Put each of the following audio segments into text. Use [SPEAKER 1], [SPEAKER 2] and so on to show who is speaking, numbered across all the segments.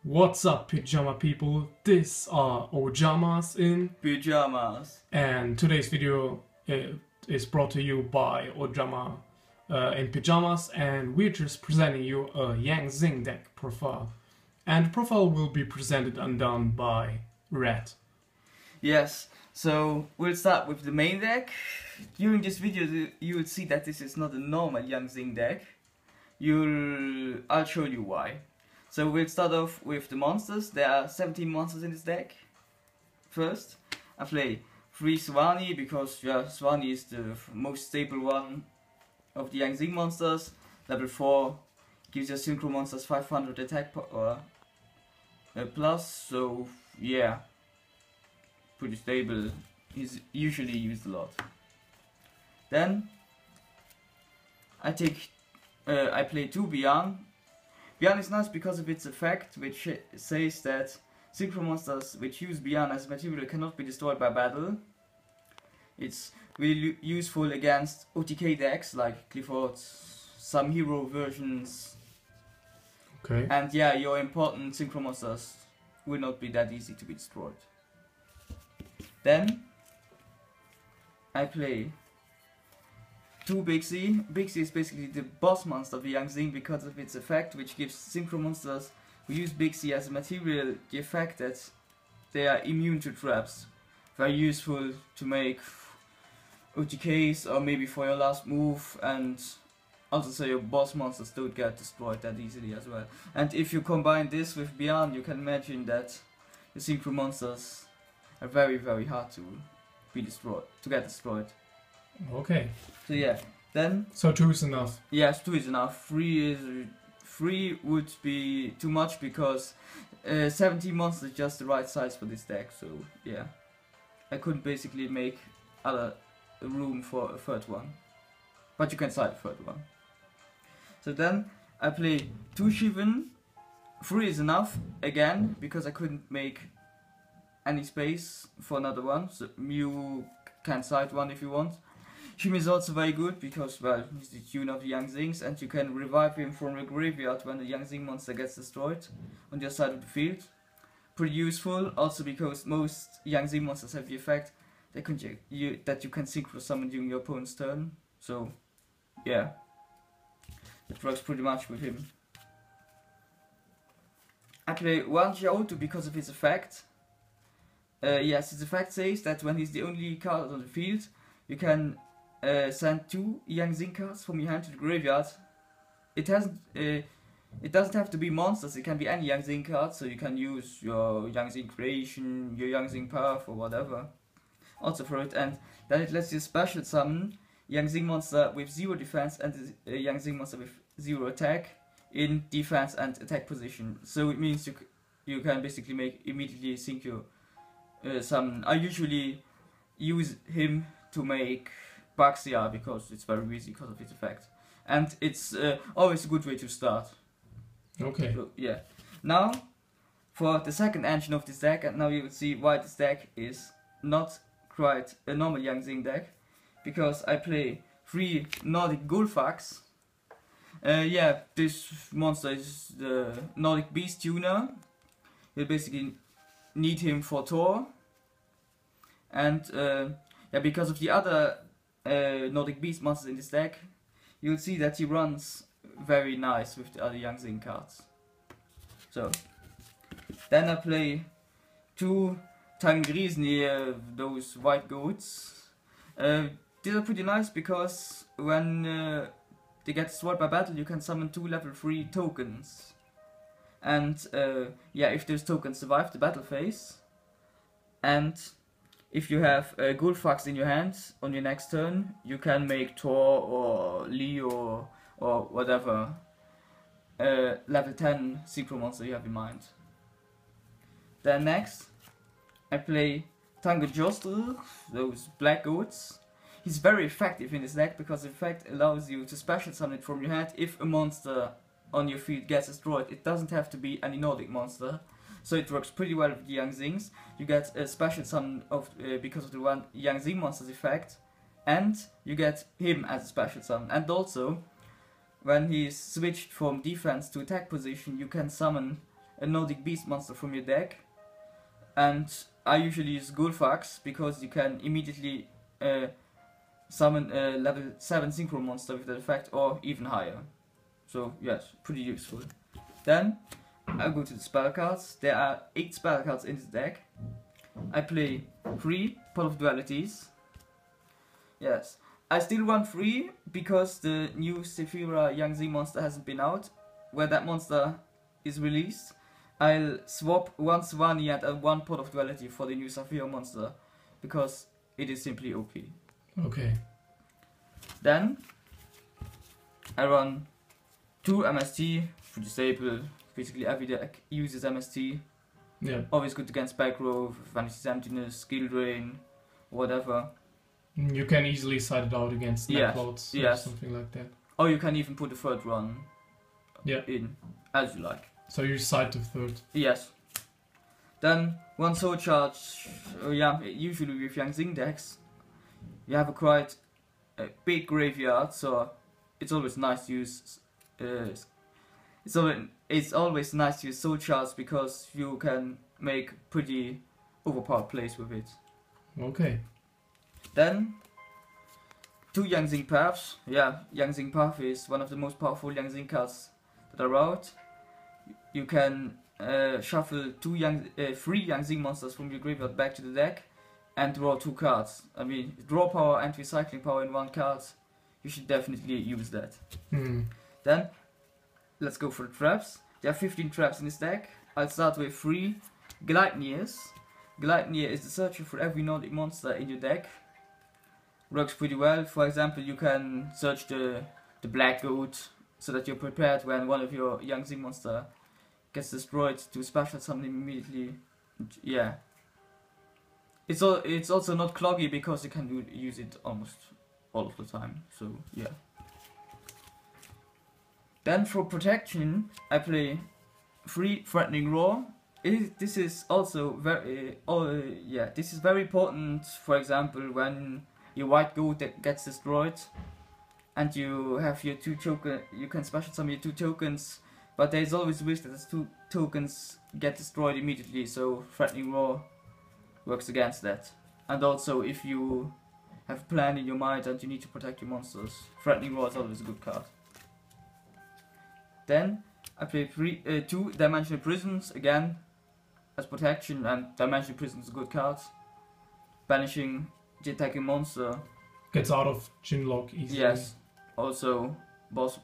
[SPEAKER 1] What's up, Pyjama people? These are Ojamas in
[SPEAKER 2] Pyjamas.
[SPEAKER 1] and today's video is brought to you by Ojama in Pyjamas, and we're just presenting you a Zing deck profile. And the profile will be presented and done by Red.
[SPEAKER 2] Yes, so we'll start with the main deck. During this video you will see that this is not a normal Zing deck. I'll show you why. So we'll start off with the monsters. There are 17 monsters in this deck. First, I play 3 Swani because Swani is the most stable one of the Zing monsters. Level 4 gives your synchro monsters 500 attack power plus, so yeah, pretty stable. He's usually used a lot. Then I play 2 Beyond. Beyond is nice because of its effect, which says that synchro monsters which use Beyond as material cannot be destroyed by battle. It's really useful against OTK decks like Clifford, some hero versions.
[SPEAKER 1] Okay.
[SPEAKER 2] And yeah, your important synchro monsters will not be that easy to be destroyed. Then I play 2 Bixie. Bixie is basically the boss monster of the Zing because of its effect, which gives synchro monsters who use Bixie as a material the effect that they are immune to traps. Very useful to make OTKs or maybe for your last move, and also so your boss monsters don't get destroyed that easily as well. And if you combine this with Beyond, you can imagine that the synchro monsters are very hard to be destroyed, to get destroyed.
[SPEAKER 1] Okay.
[SPEAKER 2] So yeah, then
[SPEAKER 1] So 2 is enough.
[SPEAKER 2] yes, 2 is enough. 3 would be too much because 17 monsters is just the right size for this deck. So yeah, I couldn't basically make other room for a third one, but you can side a third one. So then I play 2 Shivan. 3 is enough again because I couldn't make any space for another one. So you can side one if you want. Shivan is also very good because, well, he's the tune of the Zings, and you can revive him from the graveyard when the Zing monster gets destroyed on the other side of the field. Pretty useful, also because most Zing monsters have the effect that you can synchro summon during your opponent's turn. So yeah, it works pretty much with him. I play 1 Jiaotu because of his effect. Yes, his effect says that when he's the only card on the field, you can send 2 Zing cards from your hand to the graveyard. It doesn't have to be monsters, it can be any Zing card, so you can use your Zing Creation, your Zing Path or whatever also for it, and then it lets you special summon Zing monster with 0 defense and a Zing monster with 0 attack in defense and attack position. So it means you can basically immediately synchro summon. I usually use him to make Baxia because it's very easy because of its effect, and it's always a good way to start.
[SPEAKER 1] Okay.
[SPEAKER 2] So, yeah. Now for the second engine of this deck, and now you will see why this deck is not quite a normal Zing deck, because I play 3 Nordic Gulfax. Yeah, this monster is the Nordic Beast Tuner. You basically need him for Thor, and yeah, because of the other Nordic Beast monsters in this deck, you'll see that he runs very nice with the other Zing cards. So then I play 2 Tangrisni, those white goats. These are pretty nice because when they get destroyed by battle, you can summon 2 level 3 tokens. And yeah, if those tokens survive the battle phase, and if you have Gulfax in your hand on your next turn, you can make Thor or Leo or whatever level 10 synchro monster you have in mind. Then next, I play Tangajostr, those black goats. He's very effective in this deck because the effect allows you to special summon it from your hand if a monster on your field gets destroyed. It doesn't have to be any Nordic monster, so it works pretty well with the Zings. You get a special summon because of the one Zing monster's effect, and you get him as a special summon. And also, when he's switched from defense to attack position, you can summon a Nordic Beast monster from your deck, and I usually use Gulfax because you can immediately summon a level 7 synchro monster with that effect or even higher. So yes, pretty useful. Then I go to the spell cards. There are 8 spell cards in this deck. I play 3 Pot of Dualities. Yes, I still run 3 because the new Sephira Yang Zing monster hasn't been out. When that monster is released, I'll swap 1 Swaniat and 1 Pot of Duality for the new Sephira monster because it is simply OP.
[SPEAKER 1] Okay.
[SPEAKER 2] Then I run 2 MST, pretty stable. Basically every deck uses MST.
[SPEAKER 1] Yeah.
[SPEAKER 2] Always good against Backrow, Vanity's Emptiness, Skill Drain, whatever.
[SPEAKER 1] You can easily side it out against Neckloads or something like that.
[SPEAKER 2] Or you can even put a third run in, as you like.
[SPEAKER 1] So you side to third.
[SPEAKER 2] Yes. Then 1 Soul Charge, usually with Yang Zing decks, you have a quite big graveyard, so it's always nice to use it's always nice to use Soul Charge because you can make pretty overpowered plays with it.
[SPEAKER 1] Okay.
[SPEAKER 2] Then 2 Yang Zing Paths. Yeah, Yang Zing Path is one of the most powerful Yang Zing cards that are out. You can shuffle 3 Yang Zing monsters from your graveyard back to the deck and draw 2 cards. I mean, draw power and recycling power in 1 card. You should definitely use that. Then let's go for the traps. There are 15 traps in this deck. I'll start with 3 Gleipnirs. Gleipnir is the searcher for every Nordic monster in your deck. Works pretty well. For example, you can search the Black Goat so that you're prepared when one of your Yang Zing monster gets destroyed to special summon him immediately. Yeah. It's also not cloggy because you can use it almost all of the time. So yeah. Then for protection, I play 3 Threatening Roar. This is also very this is very important. For example, when your white goat gets destroyed, and you have your 2 tokens, you can special summon your 2 tokens, but there is always risk that those 2 tokens get destroyed immediately. So Threatening Roar works against that. And also, if you have a plan in your mind and you need to protect your monsters, Threatening Roar is always a good card. Then I play 2 Dimensional Prisons again as protection, and Dimensional Prisons is a good card. Banishing the attacking monster
[SPEAKER 1] gets out of Chinlock easily.
[SPEAKER 2] Yes. Also boss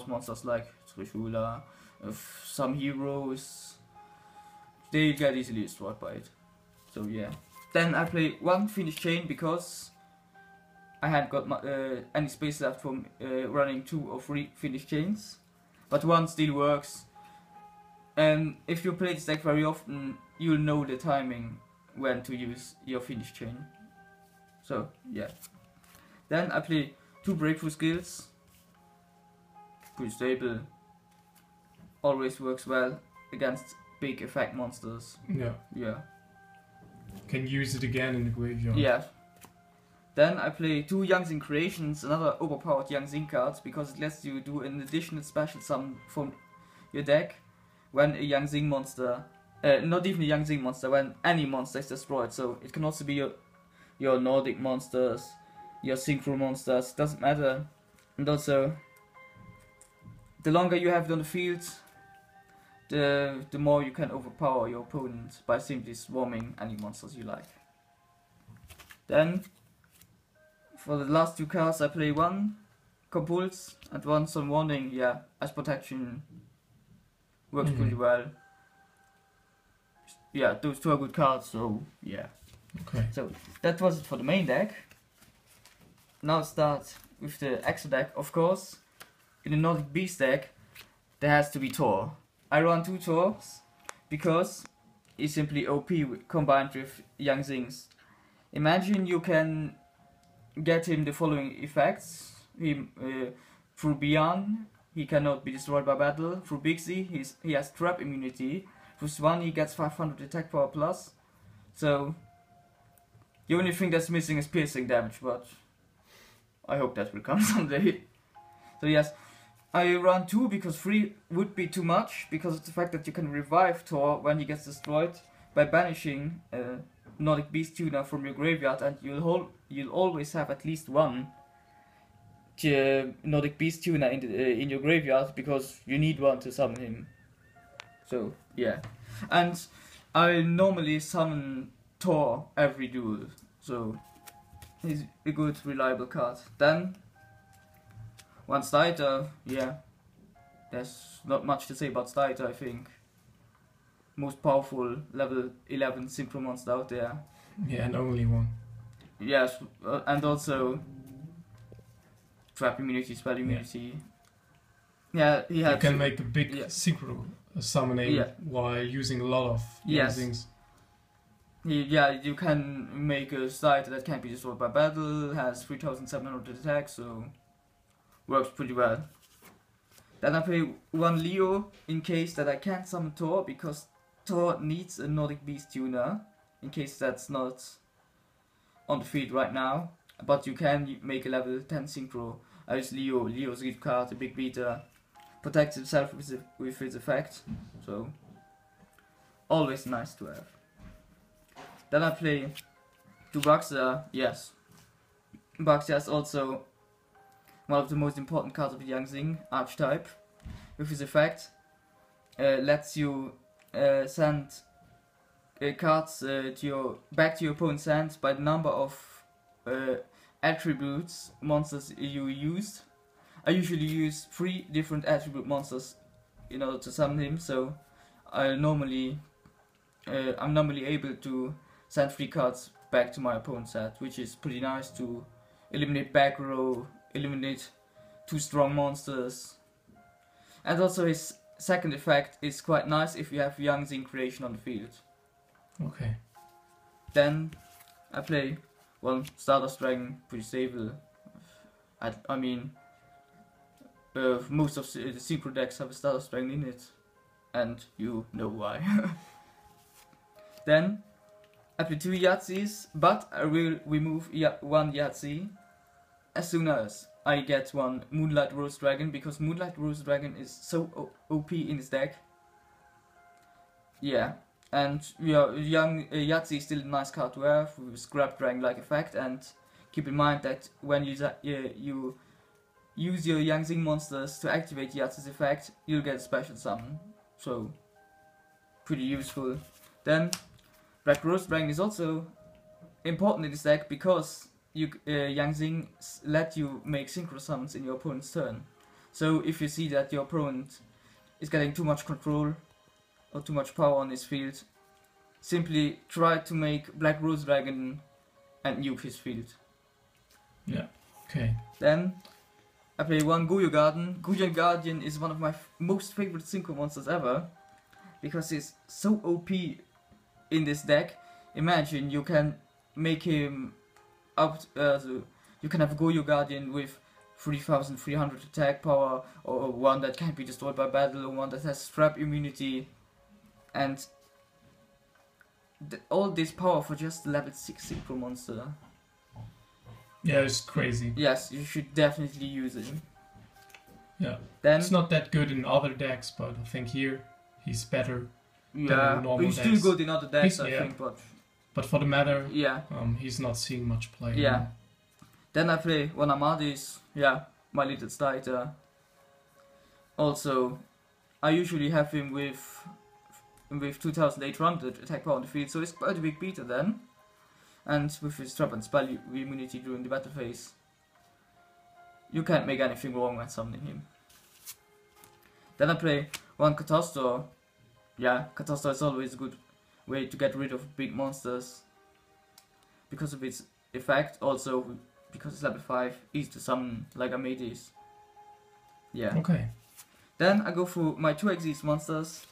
[SPEAKER 2] monsters like Trishula, some heroes, they get easily destroyed by it. So yeah. Then I play 1 Phoenix Chain because I hadn't got any space left from running 2 or 3 Phoenix Chains. But 1 still works. And if you play this deck very often, you'll know the timing when to use your Phoenix Chain. So yeah. Then I play 2 Breakthrough Skills. Pretty stable. Always works well against big effect monsters.
[SPEAKER 1] Yeah.
[SPEAKER 2] Yeah.
[SPEAKER 1] Can use it again in the graveyard.
[SPEAKER 2] Yeah. Then I play 2 Yang Zing Creations, another overpowered Yang Zing cards, because it lets you do an additional special summon from your deck when a Yang Zing monster, not even a Yang Zing monster, when any monster is destroyed. So it can also be your Nordic monsters, your Synchro monsters, doesn't matter. And also, the longer you have it on the field, the more you can overpower your opponent by simply swarming any monsters you like. Then, for the last 2 cards, I play 1 Compulse and 1 Sun Warning, as protection. Works pretty well. Yeah, those 2 are good cards, so yeah.
[SPEAKER 1] Okay.
[SPEAKER 2] So, that was it for the main deck. Now start with the extra deck, of course. In the Nordic Beast deck, there has to be Thor. I run 2 Thors because it's simply OP combined with Yang Zing's. Imagine you can get him the following effects. Through Beyond, he cannot be destroyed by battle. Through Bixie, he has trap immunity. Through Swan, he gets 500 attack power plus. So, the only thing that's missing is piercing damage, but I hope that will come someday. So yes, I run 2 because 3 would be too much, because of the fact that you can revive Thor when he gets destroyed by banishing Nordic Beast Tuna from your graveyard, and you'll always have at least one Nordic Beast Tuna in your graveyard, because you need one to summon him. So yeah, and I normally summon Thor every duel, so he's a good reliable card. Then one Starter, yeah, there's not much to say about Starter. I think most powerful level 11 synchro monster out there.
[SPEAKER 1] Yeah, and only one.
[SPEAKER 2] Yes, and also trap immunity, spell immunity. Yeah, he had.
[SPEAKER 1] You can make a big
[SPEAKER 2] yeah.
[SPEAKER 1] synchro summoning while using a lot of things.
[SPEAKER 2] Yeah, you can make a Starter that can't be destroyed by battle, has 3700 attack, so works pretty well. Then I play one Leo in case that I can't summon Thor, because Thor needs a Nordic Beast Tuner, in case that's not on the field right now. But you can make a level 10 synchro. I use Leo. Leo's a good card, a big beater, protects himself with his effect, so always nice to have. Then I play two Baxia. Yes, Baxia is also one of the most important cards of the Yang Zing archetype. With his effect, lets you send cards back to your opponent's hand by the number of attributes monsters you used. I usually use 3 different attribute monsters in order to summon him, so I'm normally able to send 3 cards back to my opponent's hand, which is pretty nice to eliminate back row, eliminate 2 strong monsters. And also his second effect is quite nice if you have Yang Zing creation on the field.
[SPEAKER 1] Okay.
[SPEAKER 2] Then I play one Stardust Dragon, pretty stable. I mean, most of the synchro decks have a Stardust Dragon in it, and you know why. Then I play 2 Yahtzees, but I will remove one Yahtzee as soon as I get one Moonlight Rose Dragon, because Moonlight Rose Dragon is so OP in this deck. Yeah, and young Yahtzee is still a nice card to have with Scrap Dragon like effect, and keep in mind that when you use your Yang Zing monsters to activate Yahtzee's effect, you'll get a special summon, so pretty useful. Then Black Rose Dragon is also important in this deck, because Yang Zing let you make synchro summons in your opponent's turn. So if you see that your opponent is getting too much control or too much power on his field, simply try to make Black Rose Dragon and nuke his field.
[SPEAKER 1] Yeah, okay.
[SPEAKER 2] Then I play one Goyo Guardian. Goyo Guardian is one of my most favorite synchro monsters ever, because he's so OP in this deck. Imagine you can make him up, you can have Goyo Guardian with 3300 attack power, or one that can't be destroyed by battle, or one that has trap immunity, and all this power for just level 6 synchro monster.
[SPEAKER 1] Yeah, it's crazy.
[SPEAKER 2] Yes, you should definitely use it.
[SPEAKER 1] Yeah.
[SPEAKER 2] Then
[SPEAKER 1] it's not that good in other decks, but I think here he's better.
[SPEAKER 2] Yeah, he's still good in other decks, I think,
[SPEAKER 1] but for the matter,
[SPEAKER 2] yeah,
[SPEAKER 1] he's not seeing much play.
[SPEAKER 2] Yeah. Then I play one Amadis, yeah, my little starter. Also, I usually have him with 2800 attack power on the field, so it's quite a big beater then. And with his trap and spell immunity during the battle phase, you can't make anything wrong when summoning him. Then I play one Catastor. Yeah, Catastor is always a good way to get rid of big monsters, because of its effect, also because it's level 5, easy to summon like Amadis. Yeah.
[SPEAKER 1] Okay.
[SPEAKER 2] Then I go through my 2 Xyz monsters,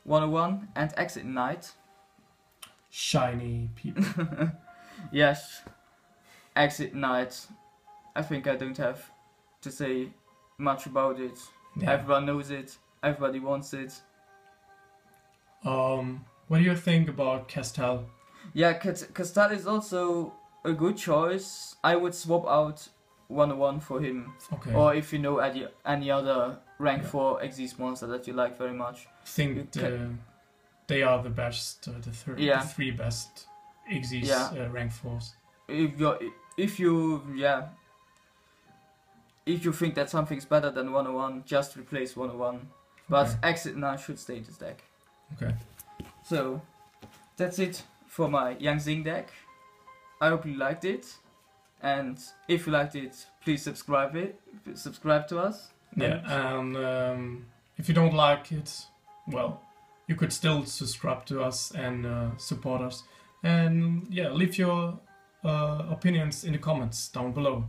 [SPEAKER 2] 101 and Exit Knight.
[SPEAKER 1] Shiny people.
[SPEAKER 2] Yes, Exit Knight. I think I don't have to say much about it. Yeah. Everyone knows it, everybody wants it.
[SPEAKER 1] What do you think about Castel?
[SPEAKER 2] Yeah, Castel is also a good choice. I would swap out 101 for him.
[SPEAKER 1] Okay.
[SPEAKER 2] Or if you know any other rank
[SPEAKER 1] Yeah.
[SPEAKER 2] 4 Xyz monster that you like very much.
[SPEAKER 1] I think they are the best, the three best Xyz rank 4s.
[SPEAKER 2] If you think that something's better than 101, just replace 101. But
[SPEAKER 1] Okay.
[SPEAKER 2] Exit now should stay in this deck.
[SPEAKER 1] Okay.
[SPEAKER 2] So that's it for my Yang Zing deck. I hope you liked it, and if you liked it, please subscribe to us.
[SPEAKER 1] Yeah, and if you don't like it, well, you could still subscribe to us and support us. And yeah, leave your opinions in the comments down below.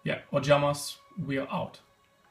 [SPEAKER 1] Yeah, Ojamas, we are out.